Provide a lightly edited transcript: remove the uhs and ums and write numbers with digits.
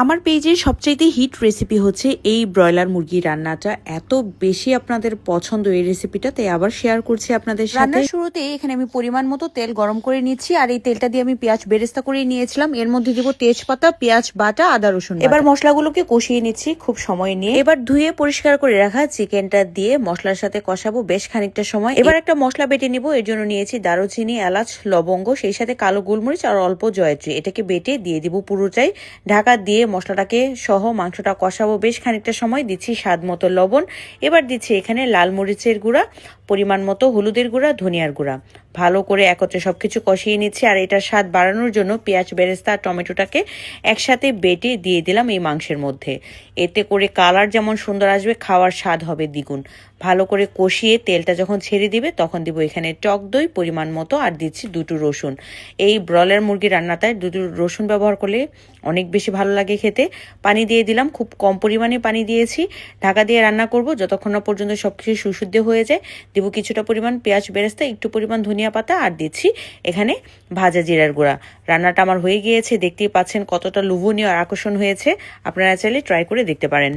আমার পেজের সবচাইতে হিট রেসিপি হচ্ছে এই ব্রয়লার মুরগি রান্নাটা। এত বেশি আপনাদের পছন্দ এই রেসিপিটা, তাই আবার শেয়ার করছি আপনাদের সাথে। রান্নার শুরুতে এখানে আমি পরিমাণ মতো তেল গরম করে নিচ্ছি, আর এই তেলটা দিয়ে আমি পেঁয়াজ বেরেস্তা করে নিয়েছিলাম। এর মধ্যে দিব তেজপাতা, পেঁয়াজ বাটা, আদা রসুন। এবার মশলাগুলোকে কষিয়ে নিচ্ছি খুব সময় নিয়ে। এবার ধুয়ে পরিষ্কার করে রাখা চিকেনটা দিয়ে মশলার সাথে কষাবো বেশ খানিকটা সময়। এবার একটা মশলা বেটে নিব, এর জন্য নিয়েছি দারুচিনি, এলাচ, লবঙ্গ, সেই সাথে কালো গোলমরিচ আর অল্প জয়ত্রী। এটাকে বেটে দিয়ে দিব পুরোটাই। ঢাকা দিয়ে মশলাটাকে সহ মাংসটা কষাবো বেশ খানিকটা সময়। দিচ্ছি স্বাদ মতো লবণ। এবার দিচ্ছি এখানে লাল মরিচের গুঁড়া, পরিমাণ মতো হলুদের গুঁড়া, ধনিয়ার গুঁড়া। ভালো করে একত্রে সবকিছু কষিয়ে নিচ্ছি। আর এটার স্বাদ বাড়ানোর জন্য পেঁয়াজ বেরেস্তা আর টমেটোটাকে একসাথে বেটে দিয়ে দিলাম এই মাংসের মধ্যে। এতে করে কালার যেমন সুন্দর আসবে, খাওয়ার স্বাদ হবে দ্বিগুণ। ভালো করে কষিয়ে তেলটা যখন ছেড়ে দিবে তখন দিব এখানে টক দই পরিমাণ মতো, আর দিচ্ছি দুটো রসুন। এই ব্রয়লার মুরগি রান্নাটায় দুটো রসুন ব্যবহার করলে অনেক বেশি ভালো লাগে খেতে। পানি দিয়ে দিলাম, খুব কম পরিমাণে পানি দিয়েছি। ঢাকা দিয়ে রান্না করব যতক্ষণ না পর্যন্ত সবকিছু সুসুদ্ধ হয়ে যায়। দিব কিছুটা পরিমাণ পেঁয়াজ বেরেস্তা, একটু পরিমাণ ধনিয়া পাতা, আর দিচ্ছি এখানে ভাজা জিরার গুঁড়া। রান্নাটা আমার হয়ে গিয়েছে, দেখতেই পাচ্ছেন কতটা লোভনীয় আর আকর্ষণ হয়েছে। আপনারা চাইলে ট্রাই করে দেখতে পারেন।